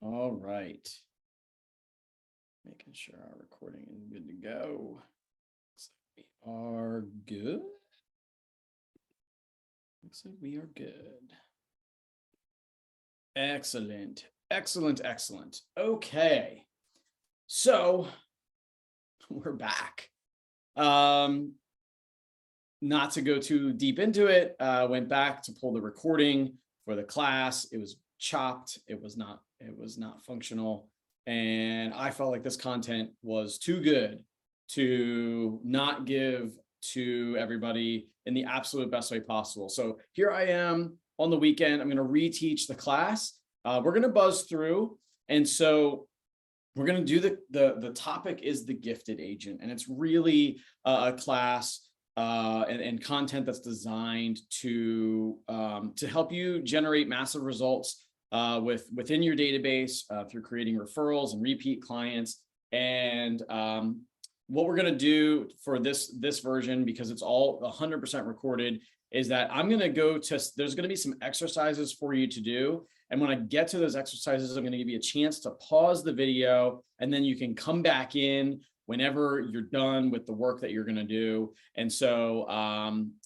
All right. Making sure our recording is good to go. Looks like we are good. Looks like we are good. Excellent. Excellent. Excellent. Okay. So we're back. Not to go too deep into it, went back to pull the recording for the class. It was chopped. It was not functional. And I felt like this content was too good to not give to everybody in the absolute best way possible. So here I am on the weekend. I'm going to reteach the class. We're going to buzz through. And so we're going to do the topic is the gifted agent. And it's really a class and content that's designed to help you generate massive results within your database through creating referrals and repeat clients. And what we're going to do for this version, because it's all 100% recorded, is that I'm going to go to, there's going to be some exercises for you to do. And when I get to those exercises, I'm going to give you a chance to pause the video, and then you can come back in whenever you're done with the work that you're going to do. And so,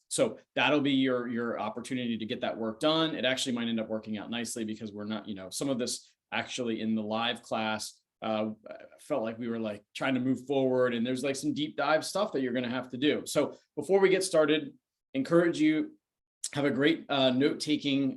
so that'll be your opportunity to get that work done. It actually might end up working out nicely because we're not, some of this actually in the live class, felt like we were like trying to move forward, and there's like some deep dive stuff that you're going to have to do. So before we get started, encourage you, have a great note-taking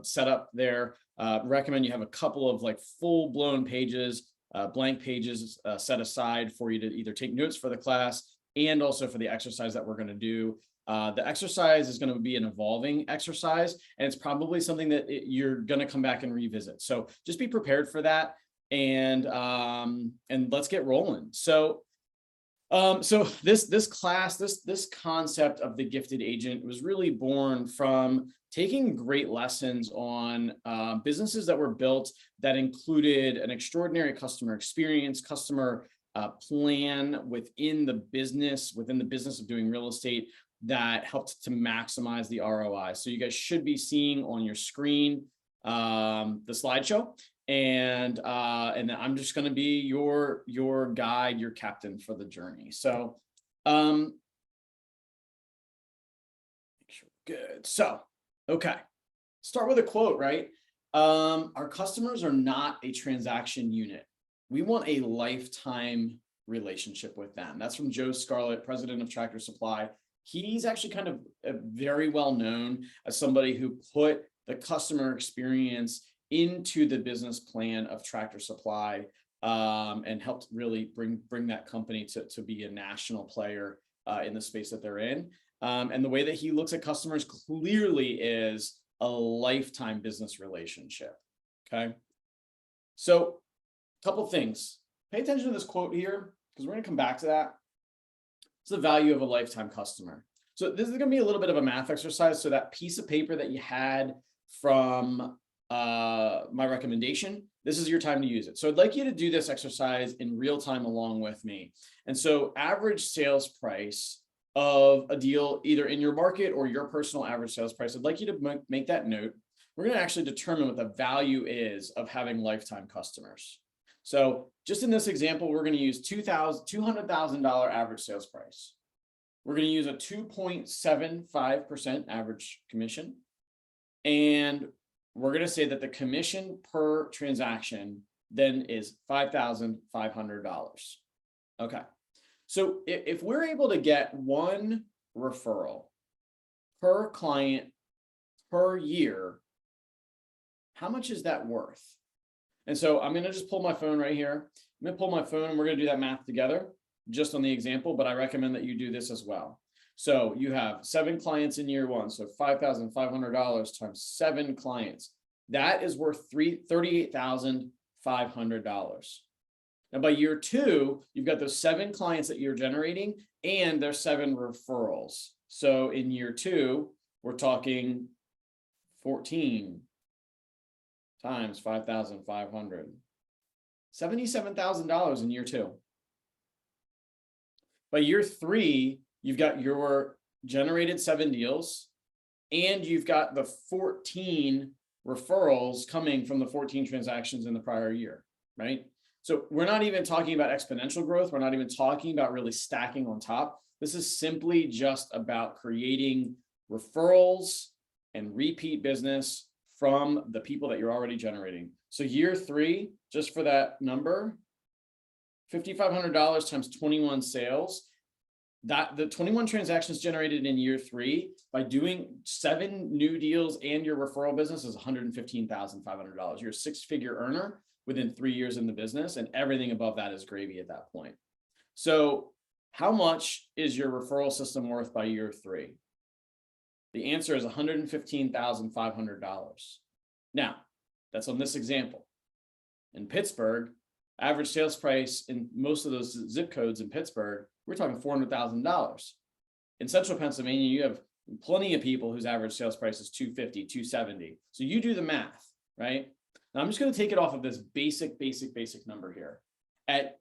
setup there. Recommend you have a couple of like full-blown pages, blank pages set aside for you to either take notes for the class and also for the exercise that we're going to do. The exercise is going to be an evolving exercise, and it's probably something that you're going to come back and revisit. So just be prepared for that, and let's get rolling. So this class, this concept of the gifted agent was really born from taking great lessons on businesses that were built that included an extraordinary customer experience, customer plan within the business of doing real estate that helped to maximize the ROI. So you guys should be seeing on your screen the slideshow. And then I'm just going to be your guide, your captain for the journey. So, make sure we're good. So, okay, start with a quote, right? Our customers are not a transaction unit. We want a lifetime relationship with them. That's from Joe Scarlett, president of Tractor Supply. He's actually kind of very well known as somebody who put the customer experience into the business plan of Tractor Supply, and helped really bring that company to be a national player in the space that they're in. And the way that he looks at customers clearly is a lifetime business relationship. Okay. So a couple of things. Pay attention to this quote here, because we're going to come back to that. It's the value of a lifetime customer. So this is going to be a little bit of a math exercise. So that piece of paper that you had from my recommendation, this is your time to use it. So I'd like you to do this exercise in real time along with me. And so average sales price of a deal, either in your market or your personal average sales price, I'd like you to make that note. We're going to actually determine what the value is of having lifetime customers. So just in this example, we're going to use $200,000 average sales price. We're going to use a 2.75% average commission. And we're going to say that the commission per transaction then is $5,500. Okay. So if we're able to get one referral per client per year, how much is that worth? And so I'm going to just pull my phone right here. I'm going to pull my phone and we're going to do that math together just on the example, but I recommend that you do this as well. So you have 7 clients in year 1. So $5,500 times 7 clients. That is worth $38,500. Now by year 2, you've got those 7 clients that you're generating and there's 7 referrals. So in year 2, we're talking 14 times 5,500, $77,000 in year 2. By year 3, you've got your generated 7 deals and you've got the 14 referrals coming from the 14 transactions in the prior year, right? So we're not even talking about exponential growth. We're not even talking about really stacking on top. This is simply just about creating referrals and repeat business from the people that you're already generating. So year 3, just for that number, $5,500 times 21 sales, that the 21 transactions generated in year 3 by doing 7 new deals and your referral business is $115,500. You're a 6-figure earner within 3 years in the business, and everything above that is gravy at that point. So how much is your referral system worth by year 3? The answer is $115,500. Now, that's on this example. In Pittsburgh, average sales price in most of those zip codes in Pittsburgh, we're talking $400,000. In central Pennsylvania, you have plenty of people whose average sales price is $250, $270. So you do the math, right? Now I'm just going to take it off of this basic number here. At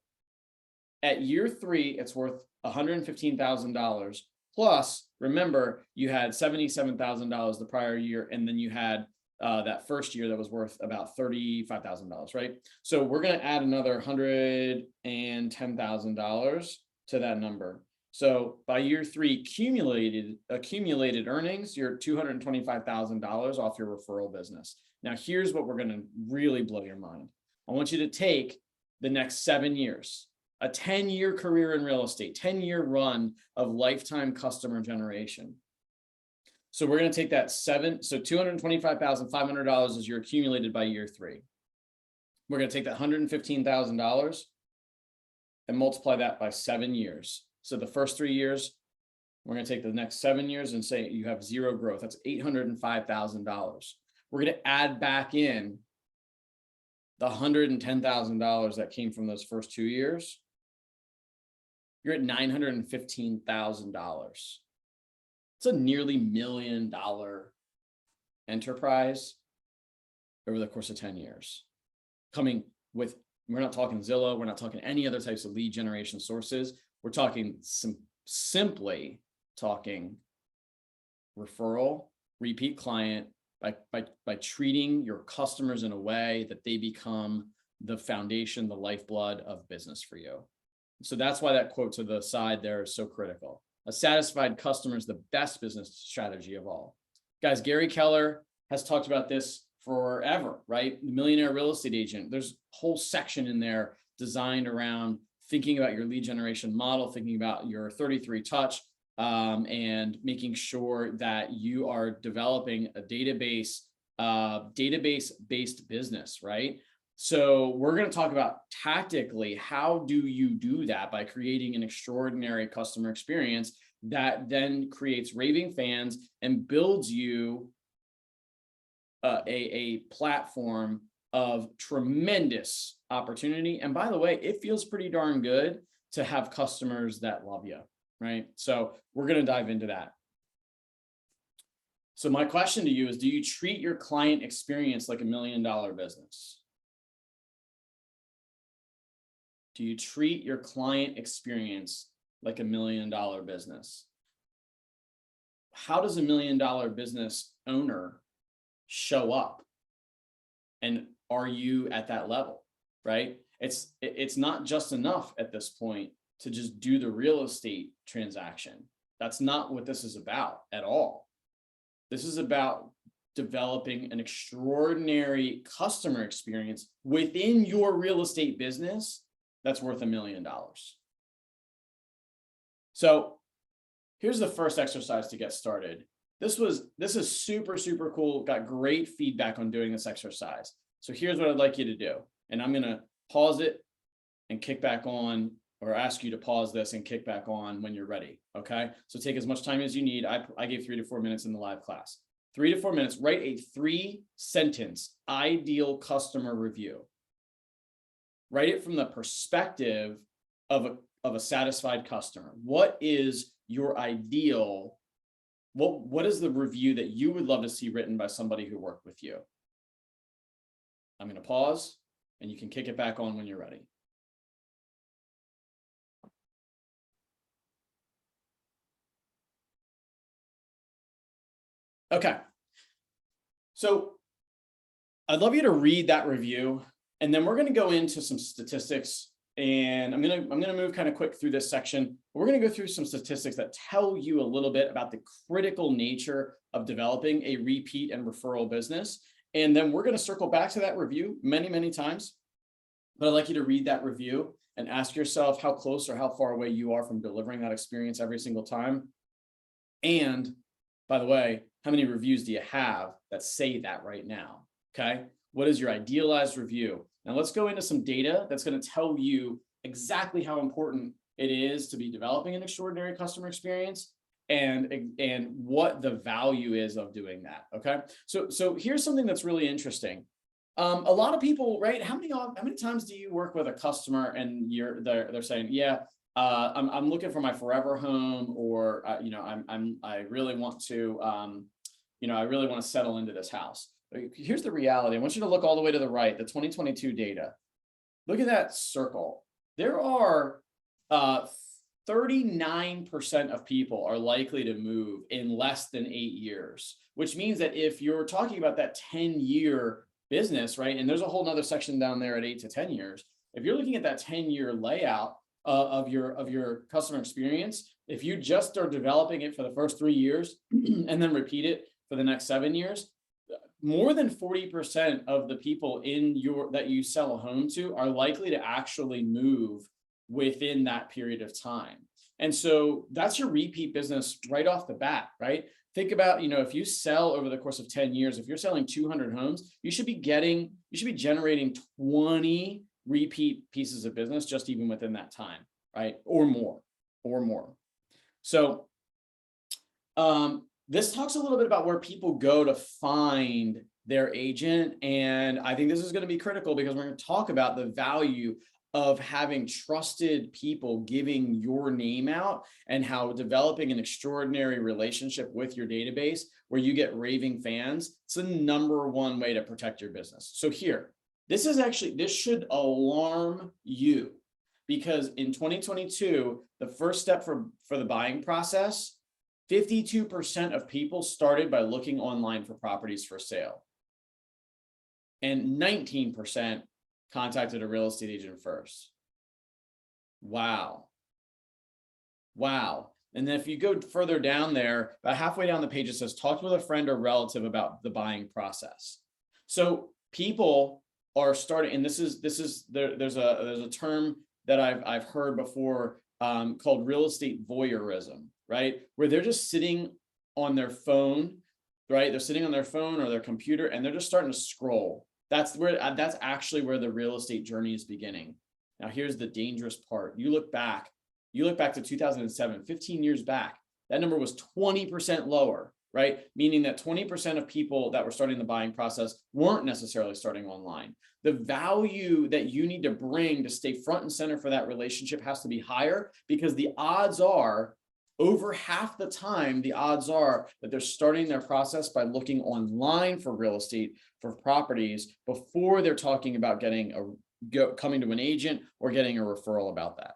year 3, it's worth $115,000. Plus, remember, you had $77,000 the prior year, and then you had that first year that was worth about $35,000, right? So we're going to add another $110,000 to that number. So by year 3, accumulated earnings, you're $225,000 off your referral business. Now, here's what we're going to really blow your mind. I want you to take the next 7 years, a 10-year career in real estate, 10-year run of lifetime customer generation. So we're going to take that so $225,500 is your accumulated by year 3. We're going to take that $115,000 and multiply that by 7 years. So the first 3 years, we're going to take the next 7 years and say you have 0 growth. That's $805,000. We're going to add back in the $110,000 that came from those first 2 years. You're at $915,000. It's a nearly $1 million enterprise over the course of 10 years. Coming with, we're not talking Zillow, we're not talking any other types of lead generation sources. We're talking simply talking referral, repeat client, by treating your customers in a way that they become the foundation, the lifeblood of business for you. So that's why that quote to the side there is so critical. A satisfied customer is the best business strategy of all. Guys, Gary Keller has talked about this forever, right? The Millionaire Real Estate Agent. There's a whole section in there designed around thinking about your lead generation model, thinking about your 33 touch, and making sure that you are developing a database-based business, right? So we're going to talk about tactically, how do you do that by creating an extraordinary customer experience that then creates raving fans and builds you a platform of tremendous opportunity. And by the way, it feels pretty darn good to have customers that love you, right? So we're going to dive into that. So my question to you is, do you treat your client experience like $1 million business? Do you treat your client experience like $1 million business? How does $1 million business owner show up? And are you at that level, right? It's not just enough at this point to just do the real estate transaction. That's not what this is about at all. This is about developing an extraordinary customer experience within your real estate business that's worth $1 million. So here's the first exercise to get started. This is super, super cool. Got great feedback on doing this exercise. So here's what I'd like you to do. And I'm going to pause it and kick back on, or ask you to pause this and kick back on when you're ready. Okay. So take as much time as you need. I gave 3 to 4 minutes in the live class. 3 to 4 minutes, write a 3-sentence ideal customer review. Write it from the perspective of a satisfied customer. What is your ideal? What is the review that you would love to see written by somebody who worked with you? I'm going to pause and you can kick it back on when you're ready. Okay. So I'd love you to read that review, and then we're going to go into some statistics. And I'm gonna move kind of quick through this section. We're going to go through some statistics that tell you a little bit about the critical nature of developing a repeat and referral business. And then we're going to circle back to that review many, many times. But I'd like you to read that review and ask yourself how close or how far away you are from delivering that experience every single time. And by the way, how many reviews do you have that say that right now? Okay. What is your idealized review? Now let's go into some data that's going to tell you exactly how important it is to be developing an extraordinary customer experience and what the value is of doing that. Okay. So here's something that's really interesting. A lot of people, right? How many times do you work with a customer and they're saying, yeah, I'm looking for my forever home, or I really want to I really want to settle into this house. Here's the reality. I want you to look all the way to the right, the 2022 data. Look at that circle. There are 39% of people are likely to move in less than 8 years, which means that if you're talking about that 10-year business, right? And there's a whole nother section down there at 8 to 10 years. If you're looking at that 10-year layout of your customer experience, if you just are developing it for the first 3 years and then repeat it for the next 7 years, more than 40% of the people that you sell a home to are likely to actually move within that period of time. And so that's your repeat business right off the bat, right? Think about, if you sell over the course of 10 years, if you're selling 200 homes, you should be generating 20 repeat pieces of business just even within that time, right? Or more. So, this talks a little bit about where people go to find their agent. And I think this is going to be critical because we're going to talk about the value of having trusted people giving your name out, and how developing an extraordinary relationship with your database where you get raving fans. It's the #1 way to protect your business. So here, this should alarm you, because in 2022, the first step for the buying process, 52% of people started by looking online for properties for sale, and 19% contacted a real estate agent first. Wow. And then if you go further down there, about halfway down the page, it says, talk with a friend or relative about the buying process. So people are starting, and there's a term that I've heard before called real estate voyeurism, right? Where they're just sitting on their phone, right? They're sitting on their phone or their computer and they're just starting to scroll. That's actually where the real estate journey is beginning. Now, here's the dangerous part. You look back to 2007, 15 years back, that number was 20% lower, right? Meaning that 20% of people that were starting the buying process weren't necessarily starting online. The value that you need to bring to stay front and center for that relationship has to be higher, because the odds are, over half the time, the odds are that they're starting their process by looking online for real estate, for properties, before they're talking about coming to an agent or getting a referral about that.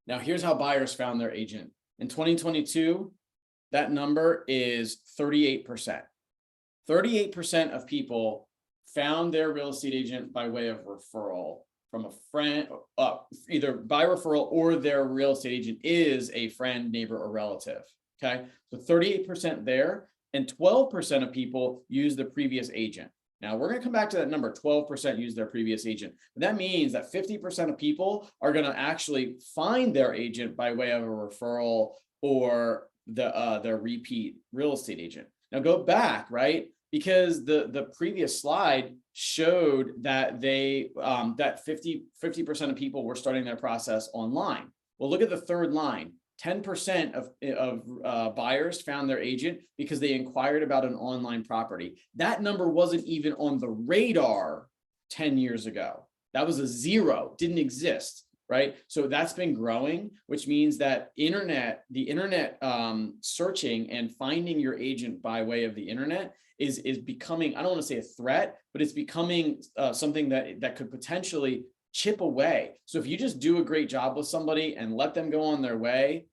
Now, here's how buyers found their agent. In 2022, that number is 38%. 38% of people found their real estate agent by way of referral from a friend, either by referral or their real estate agent is a friend, neighbor, or relative. Okay, so 38% there, and 12% of people use the previous agent. Now we're going to come back to that number. 12% use their previous agent. But that means that 50% of people are going to actually find their agent by way of a referral or their repeat real estate agent. Now go back, right? Because the previous slide showed that that 50% of people were starting their process online. Well, look at the third line. 10% of buyers found their agent because they inquired about an online property. That number wasn't even on the radar 10 years ago. That was a zero, didn't exist, right? So that's been growing, which means that the internet searching and finding your agent by way of the internet is becoming, I don't want to say a threat, but it's becoming something that could potentially chip away. So if you just do a great job with somebody and let them go on their way,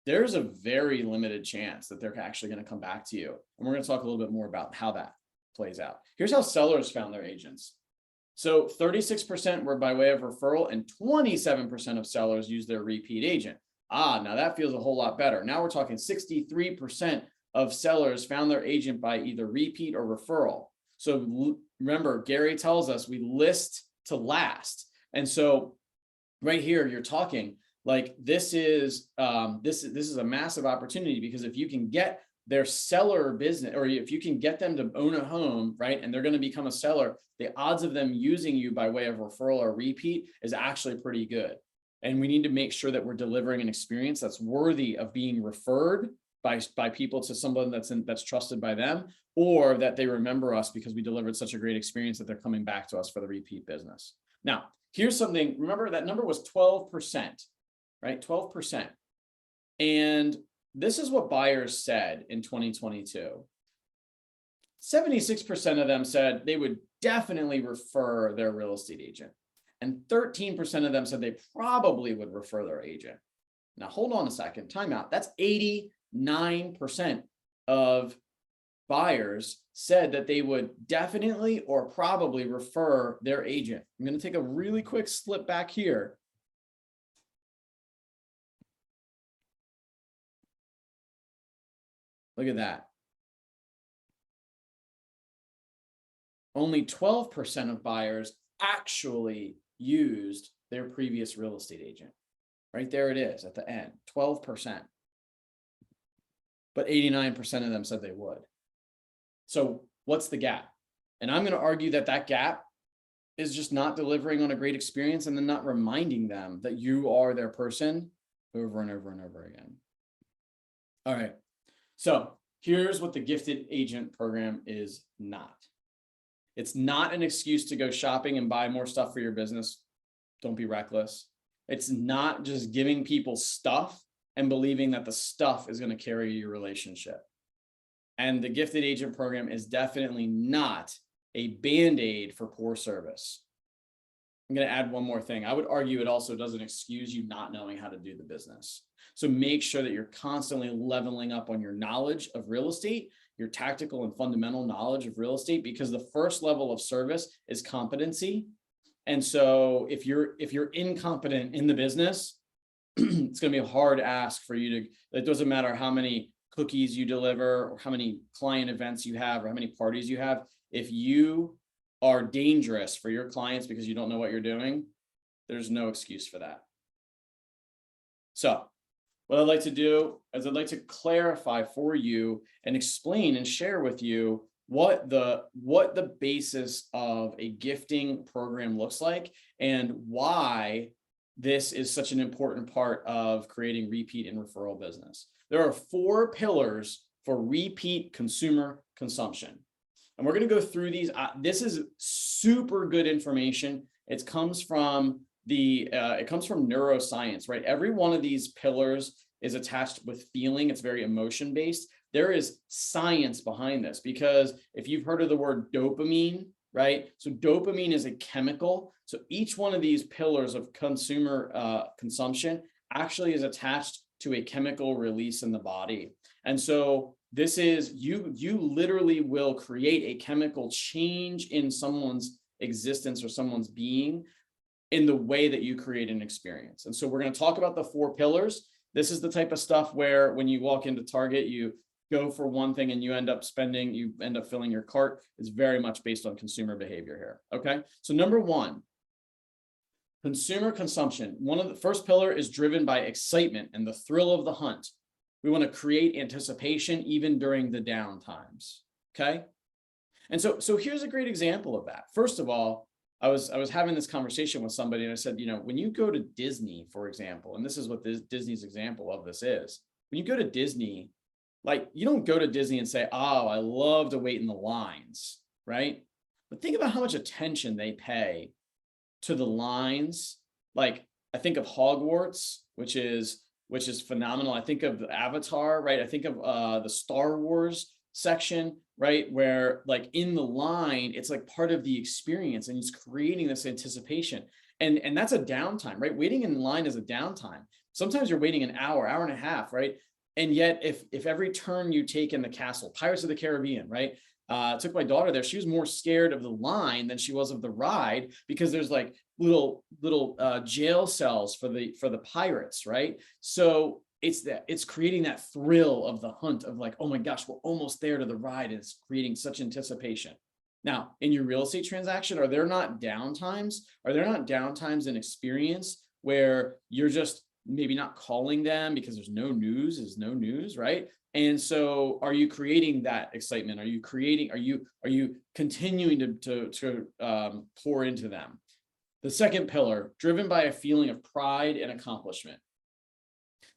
there's a very limited chance that they're actually going to come back to you. And we're going to talk a little bit more about how that plays out. Here's how sellers found their agents. So 36% were by way of referral, and 27% of sellers used their repeat agent. Now that feels a whole lot better. Now we're talking 63% of sellers found their agent by either repeat or referral. So remember, Gary tells us we list to last. And so right here, you're talking like this is a massive opportunity, because if you can get their seller business, or if you can get them to own a home, right, and they're going to become a seller, the odds of them using you by way of referral or repeat is actually pretty good. And we need to make sure that we're delivering an experience that's worthy of being referred by people to someone that's trusted by them, or that they remember us because we delivered such a great experience that they're coming back to us for the repeat business. Now, here's something. Remember that number was 12%, right? 12%. And this is what buyers said in 2022. 76% of them said they would definitely refer their real estate agent. And 13% of them said they probably would refer their agent. Now, hold on a second, time out. That's 89% of buyers said that they would definitely or probably refer their agent. I'm going to take a really quick slip back here. Look at that. Only 12% of buyers actually used their previous real estate agent. Right there it is at the end, 12%. But 89% of them said they would. So what's the gap? And I'm going to argue that that gap is just not delivering on a great experience, and then not reminding them that you are their person over and over and over again. All right. So here's what the gifted agent program is not. It's not an excuse to go shopping and buy more stuff for your business. Don't be reckless. It's not just giving people stuff and believing that the stuff is going to carry your relationship. And the gifted agent program is definitely not a Band-Aid for poor service. I'm going to add one more thing. I would argue it also doesn't excuse you not knowing how to do the business. So make sure that you're constantly leveling up on your knowledge of real estate, your tactical and fundamental knowledge of real estate, because the first level of service is competency. And so if you're incompetent in the business, it's going to be a hard ask for you to, it doesn't matter how many cookies you deliver or how many client events you have or how many parties you have. If you are dangerous for your clients because you don't know what you're doing, there's no excuse for that. So what I'd like to do is I'd like to clarify for you and explain and share with you what the basis of a gifting program looks like, and why this is such an important part of creating repeat and referral business. There are 4 pillars for repeat consumer consumption. And we're going to go through these. This is super good information. It comes from neuroscience, right? Every one of these pillars is attached with feeling. It's very emotion based. There is science behind this, because if you've heard of the word dopamine, right? So dopamine is a chemical. So each one of these pillars of consumer consumption actually is attached to a chemical release in the body. And so this is, you literally will create a chemical change in someone's existence or someone's being in the way that you create an experience. And so we're going to talk about the 4 pillars. This is the type of stuff where when you walk into Target, you go for one thing and you end up filling your cart. Is very much based on consumer behavior here. Okay. So number 1, consumer consumption. One of the first pillar is driven by excitement and the thrill of the hunt. We want to create anticipation even during the down times. Okay. And so here's a great example of that. First of all, I was having this conversation with somebody and I said, when you go to Disney, for example, and this is what Disney's example of this is, when you go to Disney, like, you don't go to Disney and say, oh, I love to wait in the lines, right? But think about how much attention they pay to the lines. Like, I think of Hogwarts, which is phenomenal. I think of the Avatar, right? I think of the Star Wars section, right? Where like in the line, it's like part of the experience and it's creating this anticipation. And that's a downtime, right? Waiting in line is a downtime. Sometimes you're waiting an hour and a half, right? And yet if every turn you take in the castle, Pirates of the Caribbean, right? Took my daughter there. She was more scared of the line than she was of the ride, because there's like little jail cells for the pirates, right? So it's creating that thrill of the hunt of like, oh my gosh, we're almost there to the ride. And it's creating such anticipation. Now, in your real estate transaction, are there not downtimes? Are there not downtimes in experience where you're just maybe not calling them because there's no news, right? And so are you creating that excitement? Are you continuing to pour into them? The second pillar, driven by a feeling of pride and accomplishment.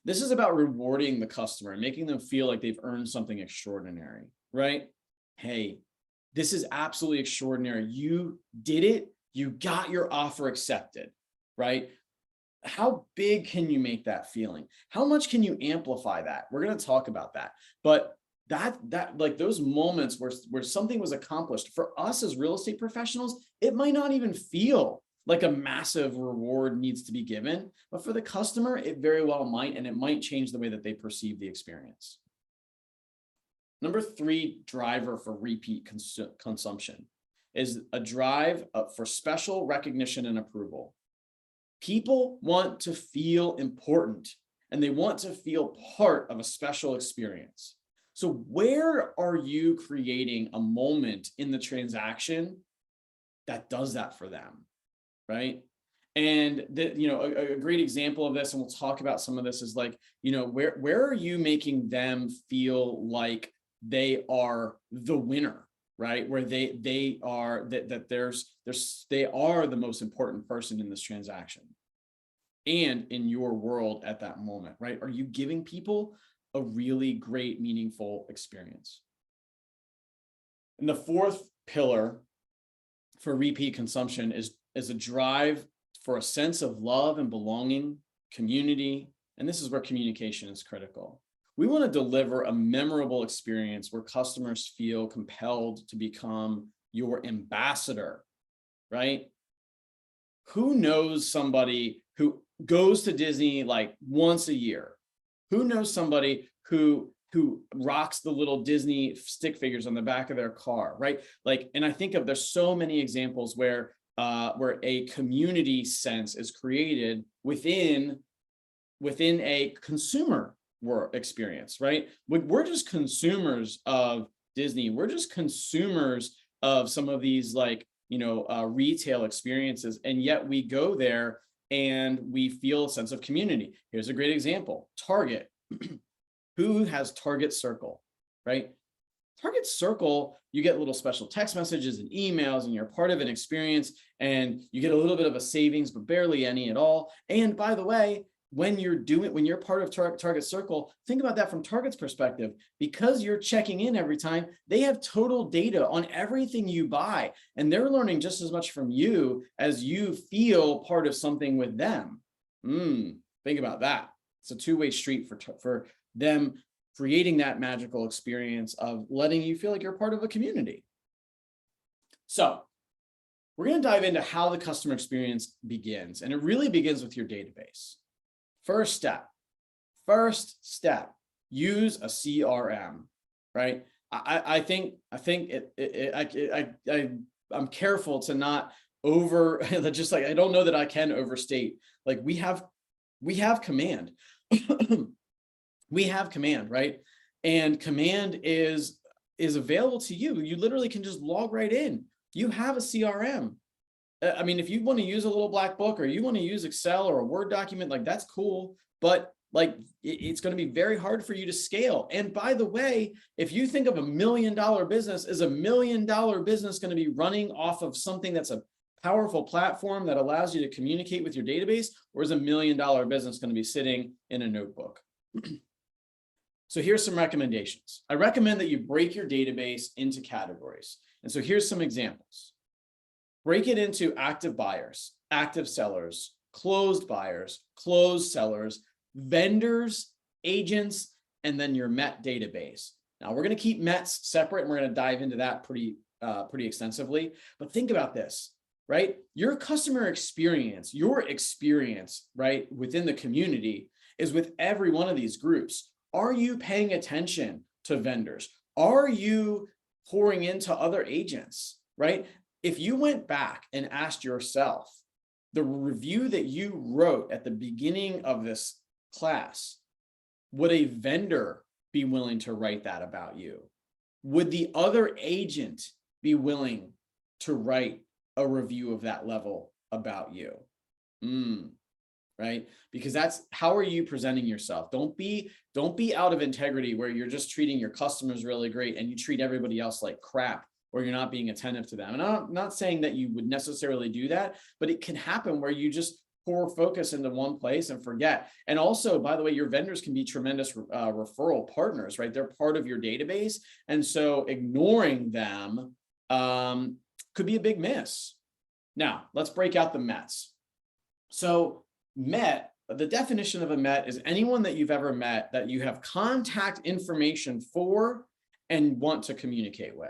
This is about rewarding the customer and making them feel like they've earned something extraordinary, right? Hey, this is absolutely extraordinary. You did it. You got your offer accepted, right? How big can you make that feeling? How much can you amplify that? We're going to talk about that. But that like those moments where something was accomplished for us as real estate professionals, it might not even feel like a massive reward needs to be given, but for the customer, it very well might, and it might change the way that they perceive the experience. Number 3 driver for repeat consumption is a drive for special recognition and approval. People want to feel important, and they want to feel part of a special experience. So where are you creating a moment in the transaction that does that for them, right? And a great example of this, and we'll talk about some of this, is like, where are you making them feel like they are the winner, right? Where they are they are the most important person in this transaction and in your world at that moment, right? Are you giving people a really great, meaningful experience? And the fourth pillar for repeat consumption is a drive for a sense of love and belonging, community, and this is where communication is critical. We want to deliver a memorable experience where customers feel compelled to become your ambassador, right? Who knows somebody who goes to Disney like once a year? Who knows somebody who rocks the little Disney stick figures on the back of their car, right? Like, and I think there's so many examples where a community sense is created within a consumer experience, right? We're just consumers of Disney. We're just consumers of some of these retail experiences, and yet we go there and we feel a sense of community. Here's a great example: Target. Who has Target Circle, right? Target Circle, you get little special text messages and emails, and you're part of an experience, and you get a little bit of a savings, but barely any at all. And by the way, when you're part of Target Circle, think about that from Target's perspective. Because you're checking in every time, they have total data on everything you buy, and they're learning just as much from you as you feel part of something with them. Think about that. It's a two-way street for them creating that magical experience of letting you feel like you're part of a community. So we're going to dive into how the customer experience begins, and it really begins with your database. First step, use a CRM, right? I'm careful to not just like, I don't know that I can overstate. Like we have command. We have command, right? And command is available to you. You literally can just log right in. You have a CRM. I mean, if you want to use a little black book, or you want to use Excel or a Word document, like that's cool, but like it's going to be very hard for you to scale. And by the way, if you think of $1 million business, is $1 million business going to be running off of something that's a powerful platform that allows you to communicate with your database, or is $1 million business going to be sitting in a notebook? So here's some recommendations. I recommend that you break your database into categories. And so here's some examples. Break it into active buyers, active sellers, closed buyers, closed sellers, vendors, agents, and then your MET database. Now we're going to keep METs separate, and we're going to dive into that pretty extensively. But think about this, right? Your customer experience, right, within the community is with every one of these groups. Are you paying attention to vendors? Are you pouring into other agents, right? If you went back and asked yourself, the review that you wrote at the beginning of this class, would a vendor be willing to write that about you? Would the other agent be willing to write a review of that level about you? Right? Because that's how are you presenting yourself? Don't be out of integrity where you're just treating your customers really great and you treat everybody else like crap, or you're not being attentive to them. And I'm not saying that you would necessarily do that, but it can happen where you just pour focus into one place and forget. And also, by the way, your vendors can be tremendous referral partners, right? They're part of your database. And so ignoring them could be a big miss. Now, let's break out the METs. So MET, the definition of a MET is anyone that you've ever met that you have contact information for and want to communicate with.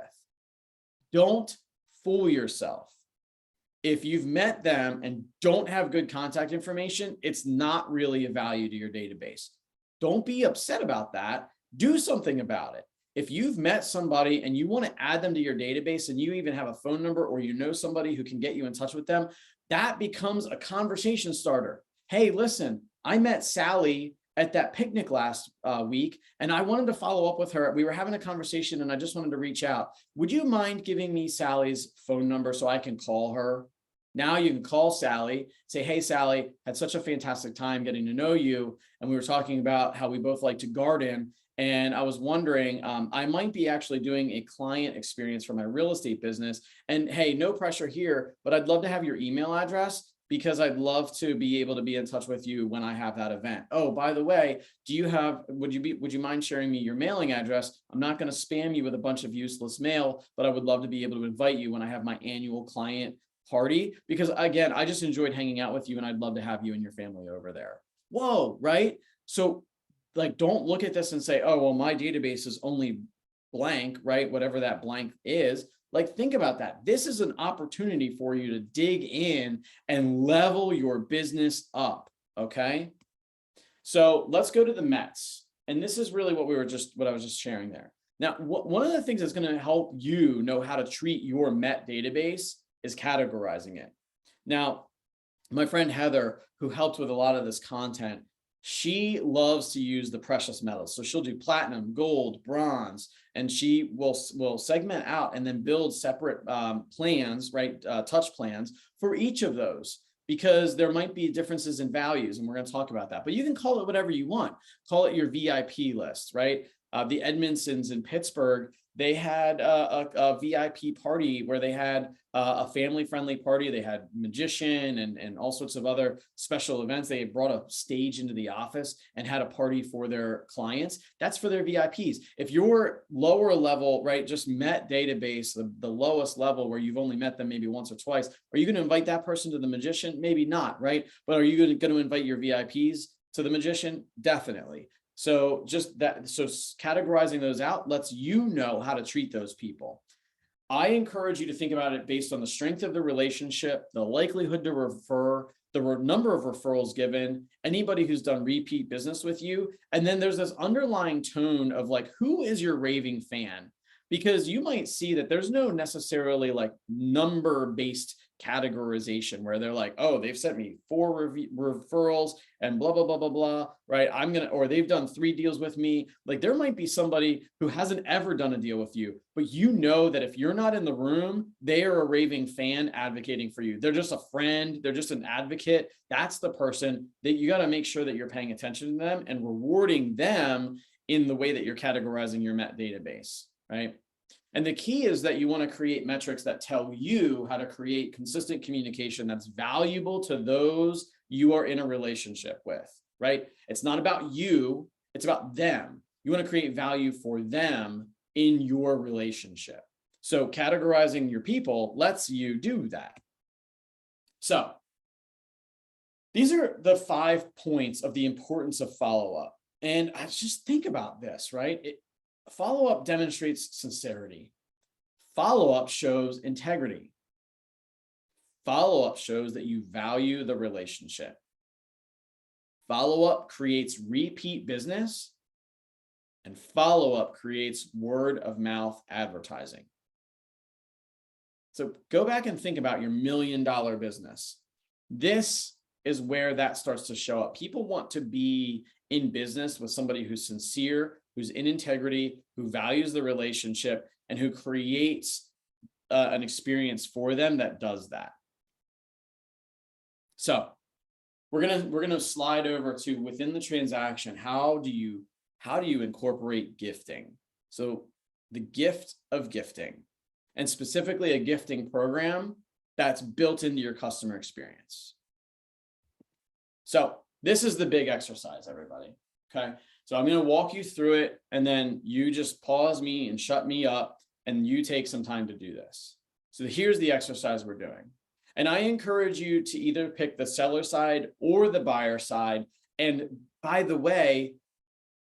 Don't fool yourself. If you've met them and don't have good contact information, it's not really a value to your database. Don't be upset about that. Do something about it. If you've met somebody and you want to add them to your database and you even have a phone number or you know somebody who can get you in touch with them, that becomes a conversation starter. Hey, listen, I met Sally at that picnic last week and I wanted to follow up with her. We were having a conversation and I just wanted to reach out. Would you mind giving me Sally's phone number so I can call her? Now you can call Sally, say, hey, Sally, had such a fantastic time getting to know you. And we were talking about how we both like to garden. And I was wondering, I might be actually doing a client experience for my real estate business. And hey, no pressure here, but I'd love to have your email address because I'd love to be able to be in touch with you when I have that event. Oh, by the way, would you mind sharing me your mailing address? I'm not going to spam you with a bunch of useless mail, but I would love to be able to invite you when I have my annual client party, because again, I just enjoyed hanging out with you and I'd love to have you and your family over there. Whoa, right? So like, don't look at this and say, oh, well, my database is only blank, right? Whatever that blank is. Like, think about that. This is an opportunity for you to dig in and level your business up. Okay. So let's go to the METs. And this is really what I was just sharing there. Now, one of the things that's going to help you know how to treat your MET database is categorizing it. Now, my friend Heather, who helped with a lot of this content, she loves to use the precious metals. So she'll do platinum, gold, bronze, and she will segment out and then build separate plans, right? Touch plans for each of those, because there might be differences in values. And we're going to talk about that, but you can call it whatever you want. Call it your VIP list, right? The Edmondsons in Pittsburgh, they had a VIP party where they had a family-friendly party. They had magician and all sorts of other special events. They had brought a stage into the office and had a party for their clients. That's for their VIPs. If your lower level, right, just MET database, the lowest level where you've only met them maybe once or twice, are you going to invite that person to the magician? Maybe not, right? But are you going to invite your VIPs to the magician? Definitely. So categorizing those out lets you know how to treat those people. I encourage you to think about it based on the strength of the relationship, the likelihood to refer, the number of referrals given, anybody who's done repeat business with you. And then there's this underlying tone of like, who is your raving fan? Because you might see that there's no necessarily like number-based categorization where they're like, oh, they've sent me 4 referrals and blah, blah, blah, blah, blah, right? or they've done 3 deals with me. Like, there might be somebody who hasn't ever done a deal with you, but you know that if you're not in the room, they are a raving fan advocating for you. They're just a friend. They're just an advocate. That's the person that you got to make sure that you're paying attention to them and rewarding them in the way that you're categorizing your MET database, right? And the key is that you want to create metrics that tell you how to create consistent communication that's valuable to those you are in a relationship with, right? It's not about you, it's about them. You want to create value for them in your relationship. So categorizing your people lets you do that. So these are the 5 points of the importance of follow-up. And I just think about this, right? Follow-up demonstrates sincerity. Follow-up shows integrity. Follow-up shows that you value the relationship. Follow-up creates repeat business. and follow-up creates word of mouth advertising. So go back and think about your $1 million business. This is where that starts to show up. People want to be in business with somebody who's sincere, who's in integrity, who values the relationship, and who creates an experience for them that does that. So we're gonna slide over to within the transaction. How do you incorporate gifting? So the gift of gifting, and specifically a gifting program that's built into your customer experience. So this is the big exercise, everybody. Okay. So I'm going to walk you through it, and then you just pause me and shut me up, and you take some time to do this. So here's the exercise we're doing. And I encourage you to either pick the seller side or the buyer side. And by the way,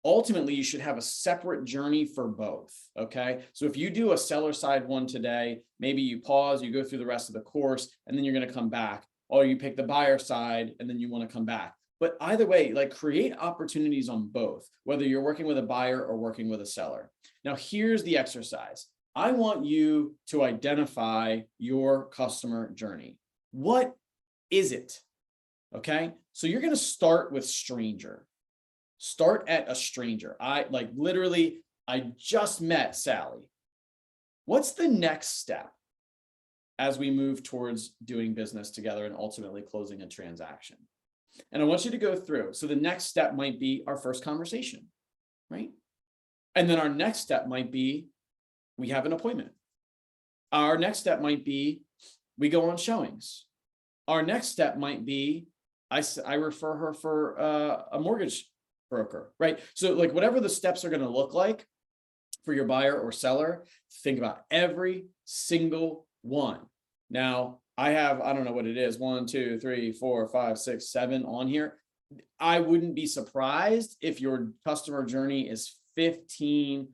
ultimately, you should have a separate journey for both. Okay. So if you do a seller side one today, maybe you pause, you go through the rest of the course, and then you're going to come back, or you pick the buyer side and then you want to come back. But either way, like, create opportunities on both, whether you're working with a buyer or working with a seller. Now, here's the exercise. I want you to identify your customer journey. What is it? Okay. So you're going to start with stranger. Start at a stranger. I just met Sally. What's the next step as we move towards doing business together and ultimately closing a transaction? And I want you to go through. So the next step might be our first conversation, right? And then our next step might be we have an appointment. Our next step might be we go on showings. Our next step might be I refer her for a mortgage broker, right? So like whatever the steps are going to look like for your buyer or seller, think about every single one. Now, I don't know what it is, 1, 2, 3, 4, 5, 6, 7 on here. I wouldn't be surprised if your customer journey is 15,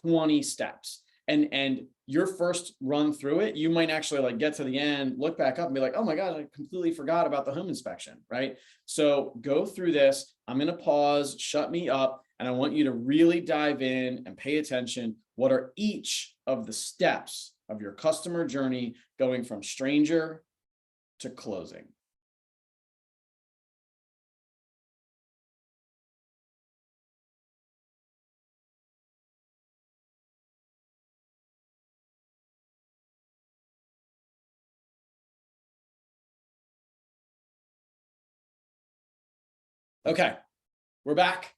20 steps. And your first run through it, you might actually like get to the end, look back up and be like, oh my God, I completely forgot about the home inspection, right? So go through this. I'm going to pause, shut me up, and I want you to really dive in and pay attention. What are each of the steps of your customer journey going from stranger to closing? Okay, we're back.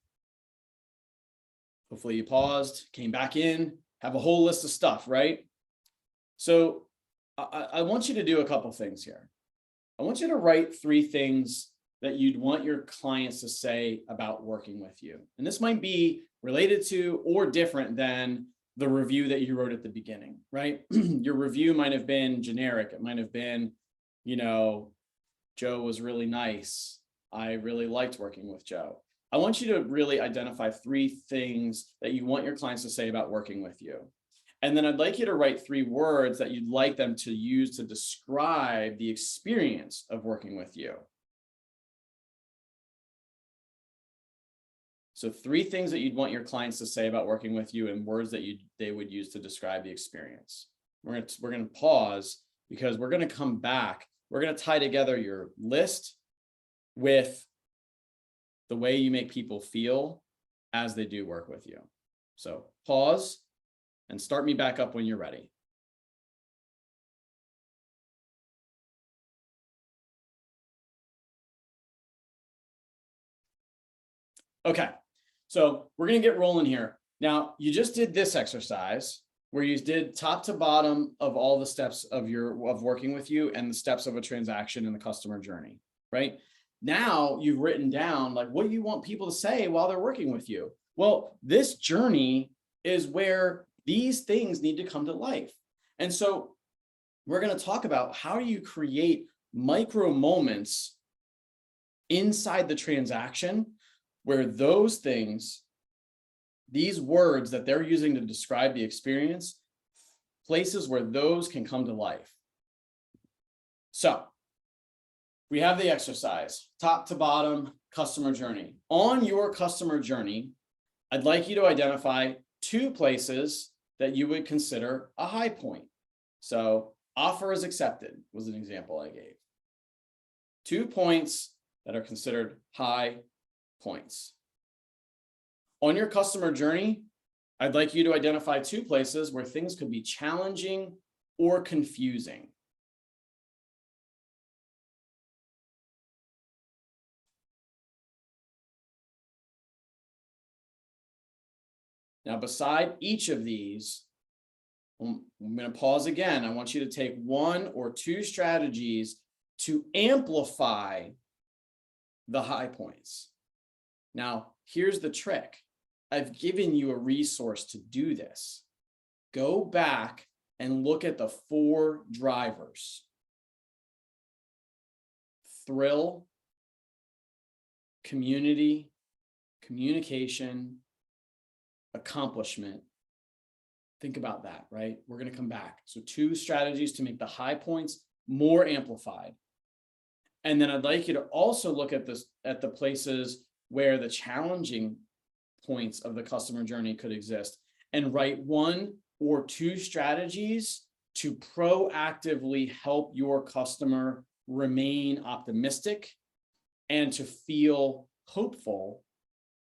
Hopefully you paused, came back in, have a whole list of stuff, right? So I want you to do a couple things here. I want you to write 3 things that you'd want your clients to say about working with you. And this might be related to or different than the review that you wrote at the beginning, right? Your review might have been generic. It might have been, Joe was really nice. I really liked working with Joe. I want you to really identify 3 things that you want your clients to say about working with you. And then I'd like you to write 3 words that you'd like them to use to describe the experience of working with you. So 3 things that you'd want your clients to say about working with you and words that they would use to describe the experience. We're going to pause because we're going to come back. We're going to tie together your list with the way you make people feel as they do work with you. So pause and start me back up when you're ready. Okay, so we're going to get rolling here. Now, you just did this exercise where you did top to bottom of all the steps of working with you and the steps of a transaction in the customer journey, right? Now you've written down like what you want people to say while they're working with you. Well, this journey is where these things need to come to life. And so we're going to talk about how do you create micro moments inside the transaction where those things, these words that they're using to describe the experience, places where those can come to life. So we have the exercise, top to bottom, customer journey. On your customer journey, I'd like you to identify 2 places that you would consider a high point. So offer is accepted was an example I gave. 2 points that are considered high points. On your customer journey, I'd like you to identify 2 places where things could be challenging or confusing. Now, beside each of these, I'm going to pause again. I want you to take 1 or 2 strategies to amplify the high points. Now, here's the trick. I've given you a resource to do this. Go back and look at the 4 drivers: thrill, community, communication, accomplishment. Think about that, right? We're going to come back. So 2 strategies to make the high points more amplified. And then I'd like you to also look at this, at the places where the challenging points of the customer journey could exist, and write 1 or 2 strategies to proactively help your customer remain optimistic and to feel hopeful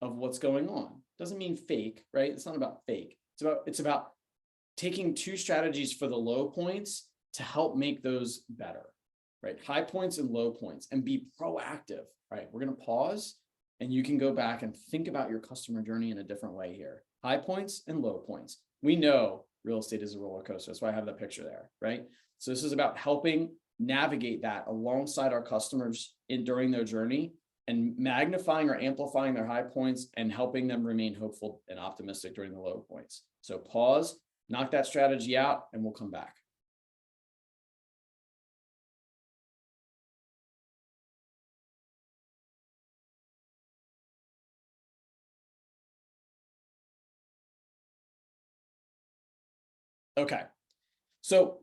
of what's going on. Doesn't mean fake, right? It's not about fake. It's about taking 2 strategies for the low points to help make those better, right? High points and low points, and be proactive, right? We're going to pause and you can go back and think about your customer journey in a different way here. High points and low points. We know real estate is a roller coaster. That's why I have the picture there, right? So this is about helping navigate that alongside our customers during their journey, and magnifying or amplifying their high points and helping them remain hopeful and optimistic during the low points. So pause, knock that strategy out, and we'll come back. Okay, so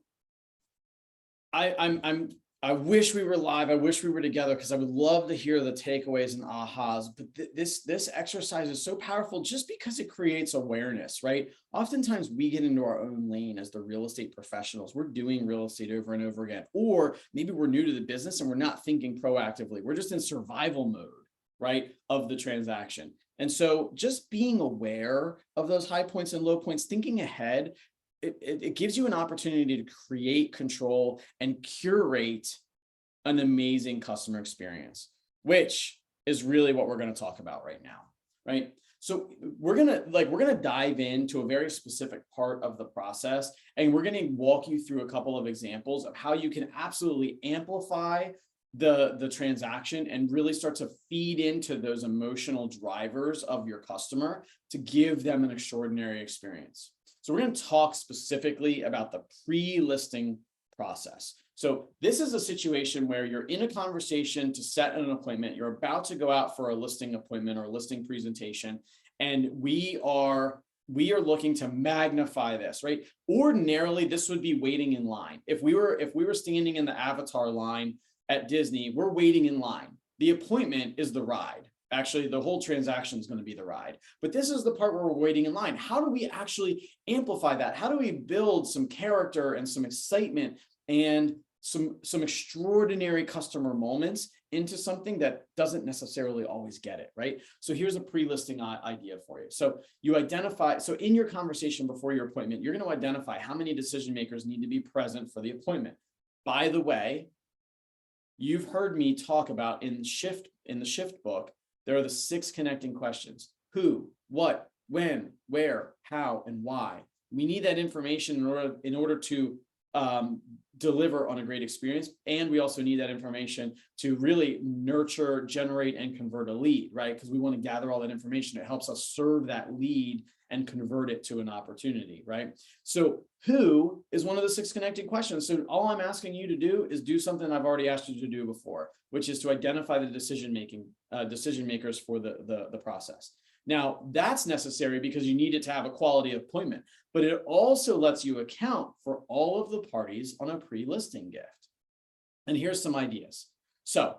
I wish we were live. I wish we were together, because I would love to hear the takeaways and ahas. But this exercise is so powerful just because it creates awareness, right? Oftentimes we get into our own lane as the real estate professionals. We're doing real estate over and over again, or maybe we're new to the business and we're not thinking proactively. We're just in survival mode, right, of the transaction. And so just being aware of those high points and low points, thinking ahead, it gives you an opportunity to create control and curate an amazing customer experience, which is really what we're going to talk about right now, right? So we're going to dive into a very specific part of the process, and we're going to walk you through a couple of examples of how you can absolutely amplify the transaction and really start to feed into those emotional drivers of your customer to give them an extraordinary experience. So we're going to talk specifically about the pre-listing process. So this is a situation where you're in a conversation to set an appointment. You're about to go out for a listing appointment or a listing presentation, and we are looking to magnify this, right? Ordinarily, this would be waiting in line. If we were standing in the Avatar line at Disney, we're waiting in line. The appointment is the ride. Actually, the whole transaction is going to be the ride. But this is the part where we're waiting in line. How do we actually amplify that? How do we build some character and some excitement and some extraordinary customer moments into something that doesn't necessarily always get it, right? So here's a pre-listing idea for you. So you identify, so in your conversation before your appointment, you're going to identify how many decision makers need to be present for the appointment. By the way, you've heard me talk about in the shift book, there are the 6 connecting questions: who, what, when, where, how, and why. We need that information in order to deliver on a great experience. And we also need that information to really nurture, generate, and convert a lead, right? Because we want to gather all that information. It helps us serve that lead and convert it to an opportunity, right? So who is one of the 6 connecting questions. So all I'm asking you to do is do something I've already asked you to do before, which is to identify the decision makers for the process. Now, that's necessary because you need it to have a quality appointment, but it also lets you account for all of the parties on a pre-listing gift. And here's some ideas. So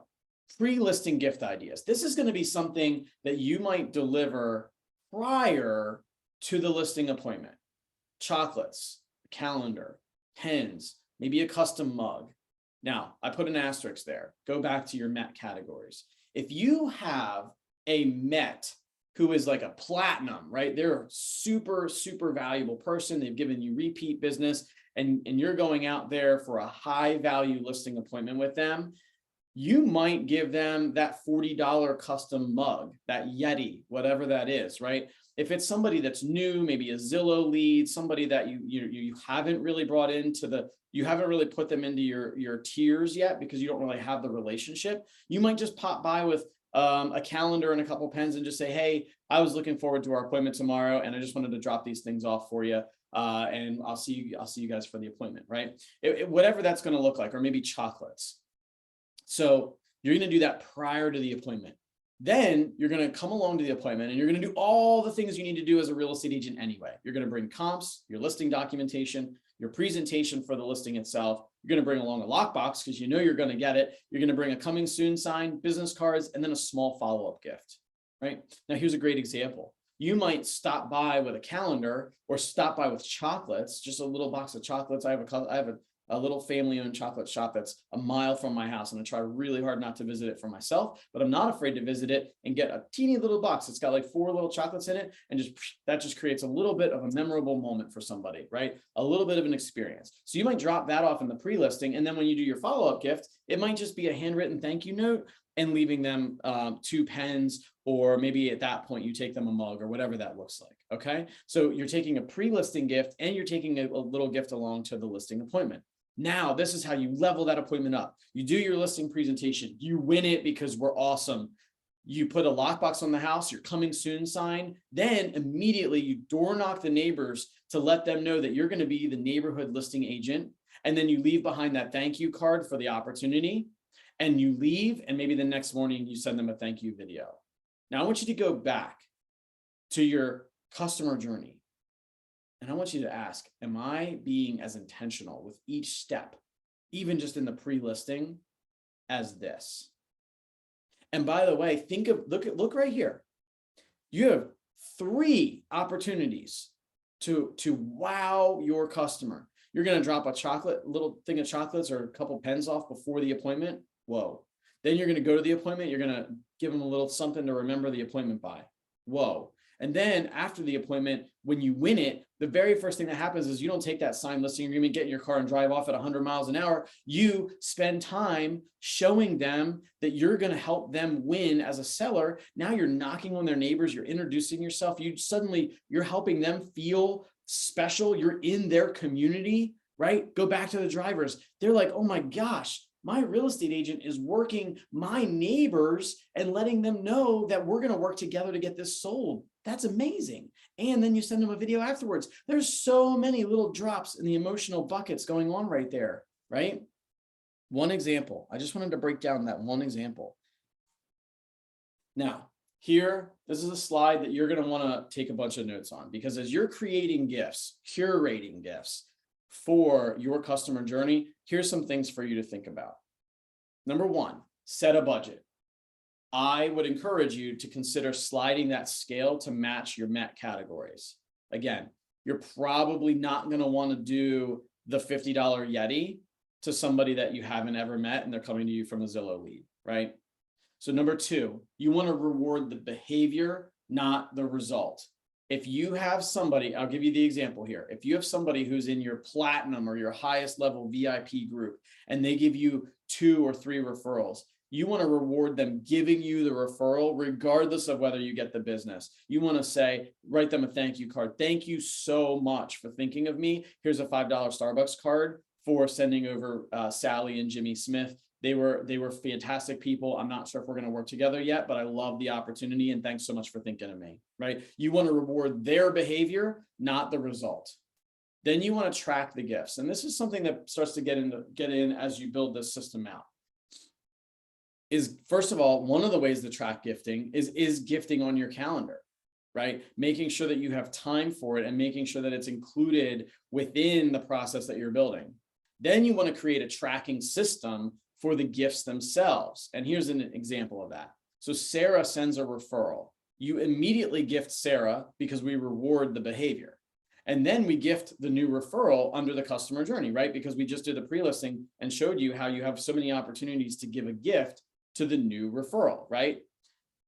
pre-listing gift ideas. This is going to be something that you might deliver prior to the listing appointment. Chocolates, calendar, pens, maybe a custom mug. Now, I put an asterisk there. Go back to your Met categories. If you have a Met who is like a platinum, right? They're a super, super valuable person. They've given you repeat business, and you're going out there for a high value listing appointment with them. You might give them that $40 custom mug, that Yeti, whatever that is, right? If it's somebody that's new, maybe a Zillow lead, somebody that you haven't really brought into you haven't really put them into your tiers yet because you don't really have the relationship, you might just pop by with a calendar and a couple pens and just say, hey, I was looking forward to our appointment tomorrow, and I just wanted to drop these things off for you. And I'll see you guys for the appointment, right? Whatever that's going to look like, or maybe chocolates. So you're going to do that prior to the appointment. Then you're going to come along to the appointment and you're going to do all the things you need to do as a real estate agent anyway. You're going to bring comps, your listing documentation, your presentation for the listing itself. You're going to bring along a lockbox because you know you're going to get it. You're going to bring a coming soon sign, business cards, and then a small follow-up gift, right? Now, here's a great example. You might stop by with a calendar or stop by with chocolates, just a little box of chocolates. I have a little family-owned chocolate shop that's a mile from my house, and I try really hard not to visit it for myself, but I'm not afraid to visit it and get a teeny little box. It's got like 4 little chocolates in it, and that just creates a little bit of a memorable moment for somebody, right? A little bit of an experience. So you might drop that off in the pre-listing, and then when you do your follow-up gift, it might just be a handwritten thank you note and leaving them 2 pens, or maybe at that point you take them a mug or whatever that looks like, okay? So you're taking a pre-listing gift and you're taking a little gift along to the listing appointment. Now, this is how you level that appointment up. You do your listing presentation. You win it because we're awesome. You put a lockbox on the house, your coming soon sign. Then immediately you door knock the neighbors to let them know that you're going to be the neighborhood listing agent. And then you leave behind that thank you card for the opportunity. And you leave, and maybe the next morning you send them a thank you video. Now I want you to go back to your customer journey. And I want you to ask, am I being as intentional with each step, even just in the pre-listing, as this? And by the way, look right here. You have 3 opportunities to wow your customer. You're going to drop a little thing of chocolates or a couple pens off before the appointment. Whoa. Then you're going to go to the appointment. You're going to give them a little something to remember the appointment by. Whoa. And then after the appointment, when you win it, the very first thing that happens is you don't take that signed listing agreement, get in your car and drive off at 100 miles an hour. You spend time showing them that you're going to help them win as a seller. Now you're knocking on their neighbors. You're introducing yourself. You're helping them feel special. You're in their community, right? Go back to the drivers. They're like, oh my gosh, my real estate agent is working my neighbors and letting them know that we're going to work together to get this sold. That's amazing. And then you send them a video afterwards. There's so many little drops in the emotional buckets going on right there, right? One example. I just wanted to break down that one example. Now, here, this is a slide that you're going to want to take a bunch of notes on, because as you're creating gifts, curating gifts for your customer journey, here's some things for you to think about. Number 1, set a budget. I would encourage you to consider sliding that scale to match your Met categories. Again, you're probably not going to want to do the $50 Yeti to somebody that you haven't ever met and they're coming to you from a Zillow lead, right? So number 2, you want to reward the behavior, not the result. If you have somebody, I'll give you the example here. If you have somebody who's in your platinum or your highest level VIP group and they give you 2 or 3 referrals, you want to reward them giving you the referral regardless of whether you get the business. You want to say, write them a thank you card. Thank you so much for thinking of me. Here's a $5 Starbucks card for sending over Sally and Jimmy Smith. They were fantastic people. I'm not sure if we're going to work together yet, but I love the opportunity and thanks so much for thinking of me, right? You want to reward their behavior, not the result. Then you want to track the gifts. And this is something that starts to get in as you build this system out. Is first of all, one of the ways to track gifting is gifting on your calendar, right? Making sure that you have time for it and making sure that it's included within the process that you're building. Then you want to create a tracking system for the gifts themselves. And here's an example of that. So Sarah sends a referral. you immediately gift Sarah because we reward the behavior. And then we gift the new referral under the customer journey, right? Because we just did a pre-listing and showed you how you have so many opportunities to give a gift to the new referral, right?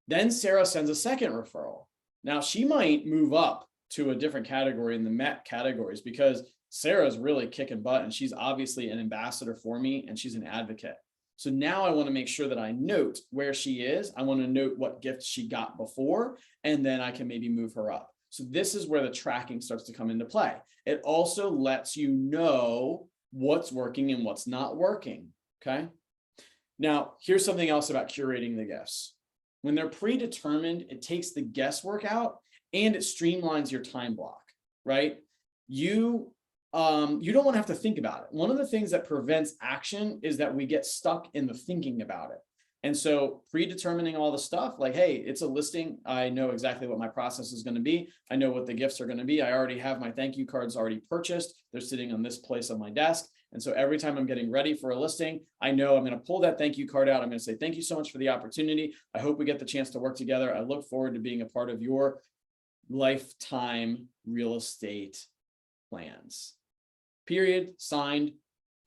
Then Sarah sends a second referral. Now she might move up to a different category in the MET categories because Sarah's really kicking butt and she's obviously an ambassador for me and she's an advocate. So now I want to make sure that I note where she is. I want to note what gift she got before, and then I can maybe move her up. So this is where the tracking starts to come into play. It also lets you know what's working and what's not working, okay? Now, here's something else about curating the gifts. When they're predetermined, it takes the guesswork out and it streamlines your time block, right? You don't want to have to think about it. One of the things that prevents action is that we get stuck in the thinking about it. And so predetermining all the stuff like, hey, it's a listing. I know exactly what my process is going to be. I know what the gifts are going to be. I already have my thank you cards already purchased. They're sitting on this place on my desk. And so every time I'm getting ready for a listing, I know I'm going to pull that thank you card out. I'm going to say, thank you so much for the opportunity. I hope we get the chance to work together. I look forward to being a part of your lifetime real estate plans. Period. Signed.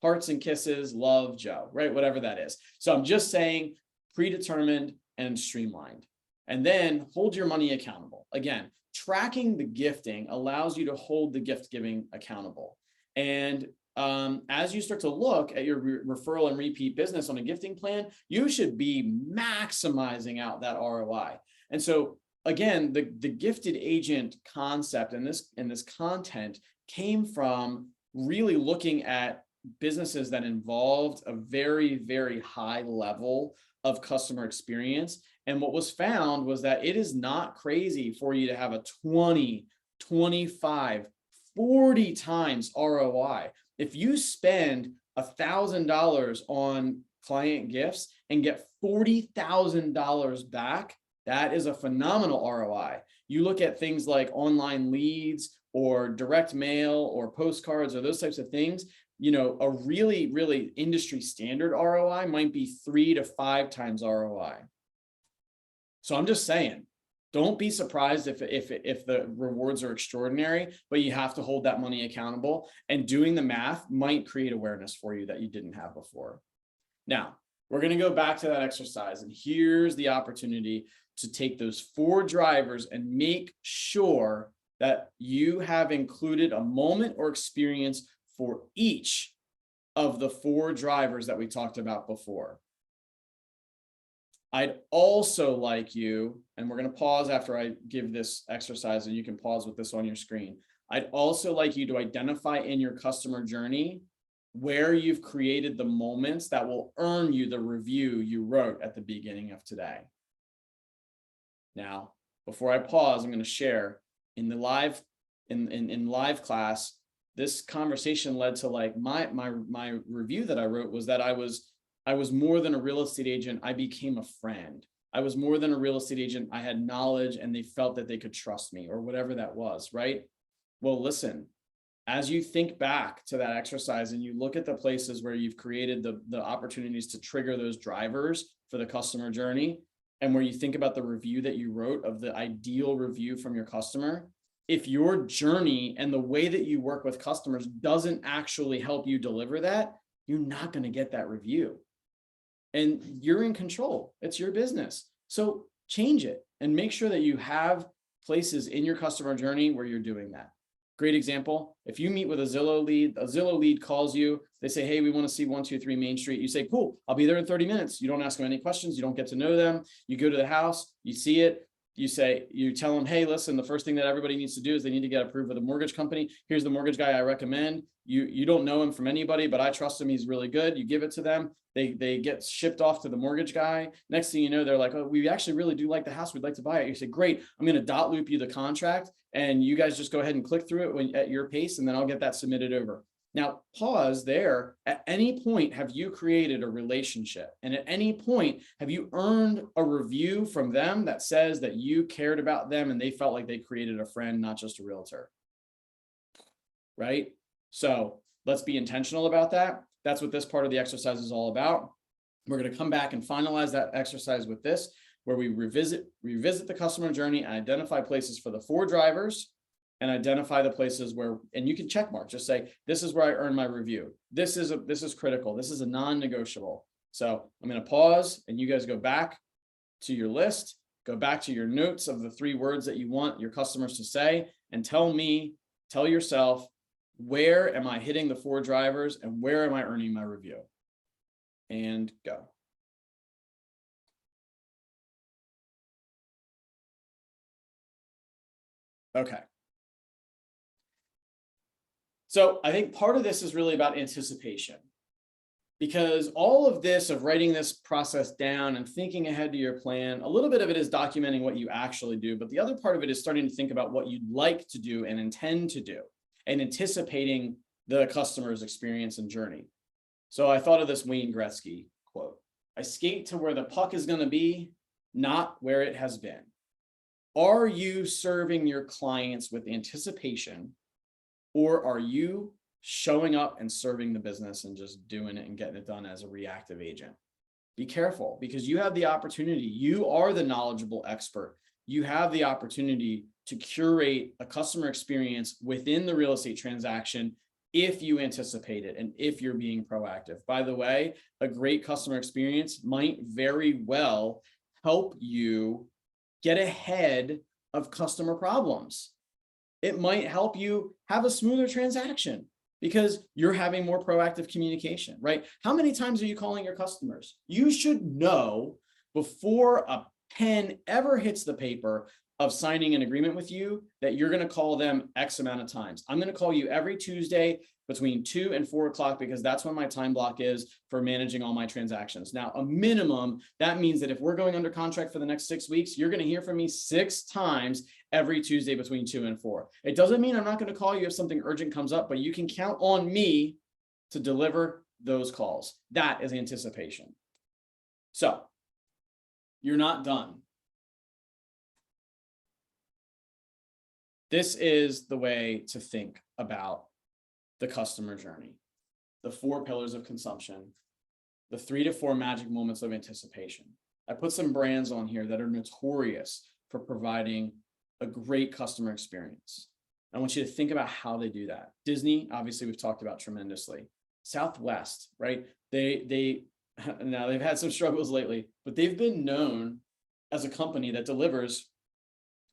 Hearts and kisses. Love, Joe, right? Whatever that is. So I'm just saying predetermined and streamlined. And then hold your money accountable. Again, tracking the gifting allows you to hold the gift giving accountable. And as you start to look at your referral and repeat business on a gifting plan, you should be maximizing out that ROI. And so again, the gifted agent concept and this content came from really looking at businesses that involved a very, very high level of customer experience. And what was found was that it is not crazy for you to have a 20, 25, 40 times ROI. If you spend $1,000 on client gifts and get $40,000 back, that is a phenomenal ROI. You look at things like online leads or direct mail or postcards or those types of things, you know, a really, really industry standard ROI might be 3 to 5 times ROI. So I'm just saying, don't be surprised if the rewards are extraordinary, but you have to hold that money accountable, and doing the math might create awareness for you that you didn't have before. Now, we're going to go back to that exercise, and here's the opportunity to take those 4 drivers and make sure that you have included a moment or experience for each of the 4 drivers that we talked about before. I'd also like you, and we're going to pause after I give this exercise, and you can pause with this on your screen. I'd also like you to identify in your customer journey where you've created the moments that will earn you the review you wrote at the beginning of today. Now, before I pause, I'm going to share in the live live class. This conversation led to like my review that I wrote was that I was more than a real estate agent. I became a friend. I was more than a real estate agent. I had knowledge and they felt that they could trust me, or whatever that was, right? Well, listen, as you think back to that exercise and you look at the places where you've created the opportunities to trigger those drivers for the customer journey, and where you think about the review that you wrote of the ideal review from your customer, if your journey and the way that you work with customers doesn't actually help you deliver that, you're not going to get that review. And you're in control. It's your business. So change it and make sure that you have places in your customer journey where you're doing that. Great example. If you meet with a Zillow lead calls you, they say, hey, we want to see 123 Main Street. You say, cool, I'll be there in 30 minutes. You don't ask them any questions. You don't get to know them. You go to the house, you see it. You tell them, hey, listen, the first thing that everybody needs to do is they need to get approved with a mortgage company. Here's the mortgage guy I recommend. You don't know him from anybody, but I trust him. He's really good. You give it to them. They get shipped off to the mortgage guy. Next thing you know, they're like, oh, we actually really do like the house. We'd like to buy it. You say, great, I'm going to dot loop you the contract, and you guys just go ahead and click through it at your pace, and then I'll get that submitted over. Now, pause there. At any point, have you created a relationship? And at any point, have you earned a review from them that says that you cared about them and they felt like they created a friend, not just a realtor? Right? So let's be intentional about that. That's what this part of the exercise is all about. We're going to come back and finalize that exercise with this. where we revisit the customer journey and identify places for the 4 drivers and identify the places where, and you can check mark, just say, this is where I earn my review. This is critical. This is a non-negotiable. So I'm going to pause and you guys go back to your list, go back to your notes of the 3 words that you want your customers to say, and tell yourself, where am I hitting the 4 drivers and where am I earning my review? And go. Okay. So I think part of this is really about anticipation, because all of this of writing this process down and thinking ahead to your plan, a little bit of it is documenting what you actually do, but the other part of it is starting to think about what you'd like to do and intend to do and anticipating the customer's experience and journey. So I thought of this Wayne Gretzky quote: I skate to where the puck is going to be, not where it has been. Are you serving your clients with anticipation, or are you showing up and serving the business and just doing it and getting it done as a reactive agent? Be careful, because you have the opportunity. You are the knowledgeable expert. You have the opportunity to curate a customer experience within the real estate transaction if you anticipate it and if you're being proactive. By the way, a great customer experience might very well help you get ahead of customer problems. It might help you have a smoother transaction because you're having more proactive communication, right? How many times are you calling your customers? You should know before a pen ever hits the paper of signing an agreement with you that you're going to call them X amount of times. I'm going to call you every Tuesday between 2 and 4 o'clock because that's when my time block is for managing all my transactions. Now, a minimum, that means that if we're going under contract for the next 6 weeks, you're going to hear from me 6 times every Tuesday between 2 and 4. It doesn't mean I'm not going to call you if something urgent comes up, but you can count on me to deliver those calls. That is anticipation. So you're not done. This is the way to think about the customer journey, the 4 pillars of consumption, the 3 to 4 magic moments of anticipation. I put some brands on here that are notorious for providing a great customer experience. I want you to think about how they do that. Disney, obviously, we've talked about tremendously. Southwest, right? Now they've had some struggles lately, but they've been known as a company that delivers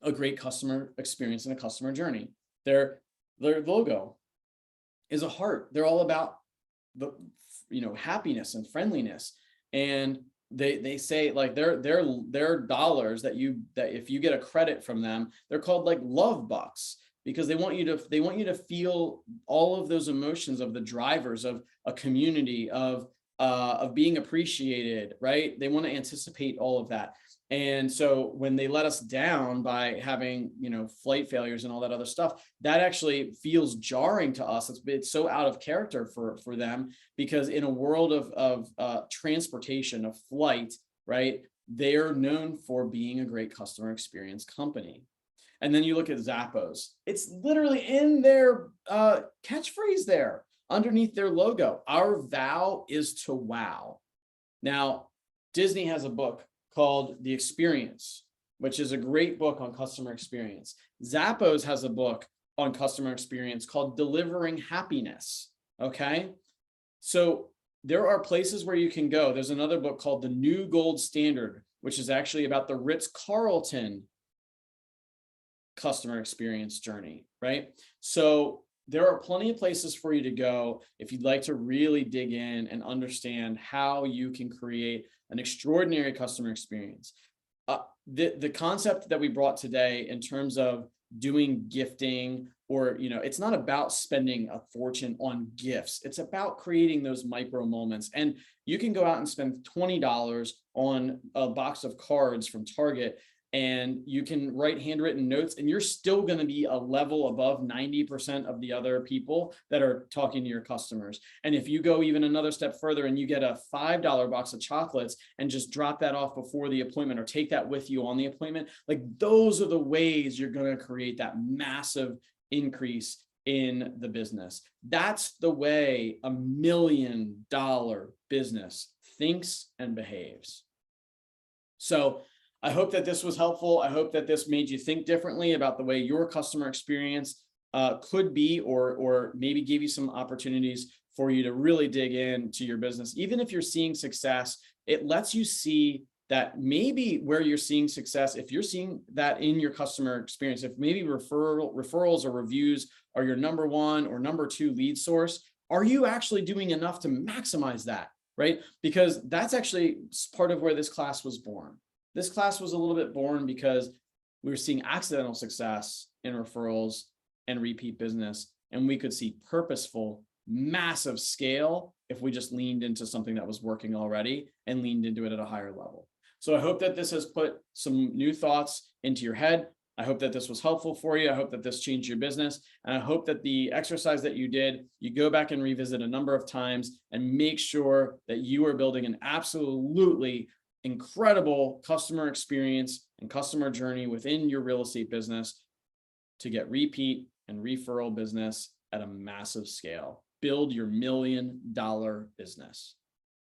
a great customer experience and a customer journey. Their logo is a heart. They're all about the happiness and friendliness. And they say like their dollars that if you get a credit from them, they're called like love bucks, because they want you to feel all of those emotions of the drivers of a community of being appreciated, right? They want to anticipate all of that. And so when they let us down by having, flight failures and all that other stuff, that actually feels jarring to us. It's so out of character for them, because in a world of transportation, of flight, right, they're known for being a great customer experience company. And then you look at Zappos. It's literally in their catchphrase there, underneath their logo. Our vow is to wow. Now, Disney has a book called The Experience, which is a great book on customer experience. Zappos has a book on customer experience called Delivering Happiness. Okay. So there are places where you can go. There's another book called The New Gold Standard, which is actually about the Ritz-Carlton customer experience journey, right? So there are plenty of places for you to go if you'd like to really dig in and understand how you can create an extraordinary customer experience. The concept that we brought today in terms of doing gifting, or, it's not about spending a fortune on gifts. It's about creating those micro moments. And you can go out and spend $20 on a box of cards from Target, and you can write handwritten notes, and you're still going to be a level above 90% of the other people that are talking to your customers. And if you go even another step further and you get a $5 box of chocolates and just drop that off before the appointment, or take that with you on the appointment, like those are the ways you're going to create that massive increase in the business. That's the way $1 million business thinks and behaves. So I hope that this was helpful. I hope that this made you think differently about the way your customer experience could be, or maybe give you some opportunities for you to really dig into your business. Even if you're seeing success, it lets you see that maybe where you're seeing success, if you're seeing that in your customer experience, if maybe referrals or reviews are your number one or number two lead source, are you actually doing enough to maximize that, right? Because that's actually part of where this class was born. This class was a little bit born because we were seeing accidental success in referrals and repeat business, and we could see purposeful, massive scale if we just leaned into something that was working already and leaned into it at a higher level. So I hope that this has put some new thoughts into your head. I hope that this was helpful for you. I hope that this changed your business. And I hope that the exercise that you did, you go back and revisit a number of times and make sure that you are building an absolutely incredible customer experience and customer journey within your real estate business to get repeat and referral business at a massive scale. Build your $1 million business.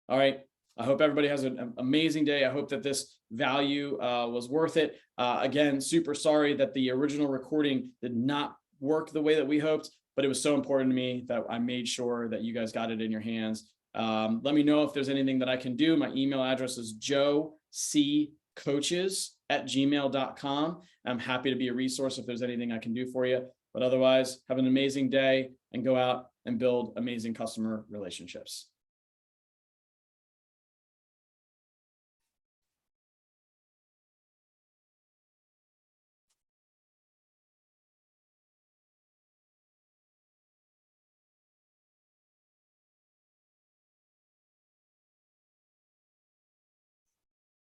All right. I hope everybody has an amazing day. I hope that this value was worth it. Again, super sorry that the original recording did not work the way that we hoped, but it was so important to me that I made sure that you guys got it in your hands. Let me know if there's anything that I can do. My email address is joeccoaches@gmail.com. I'm happy to be a resource if there's anything I can do for you. But otherwise, have an amazing day and go out and build amazing customer relationships.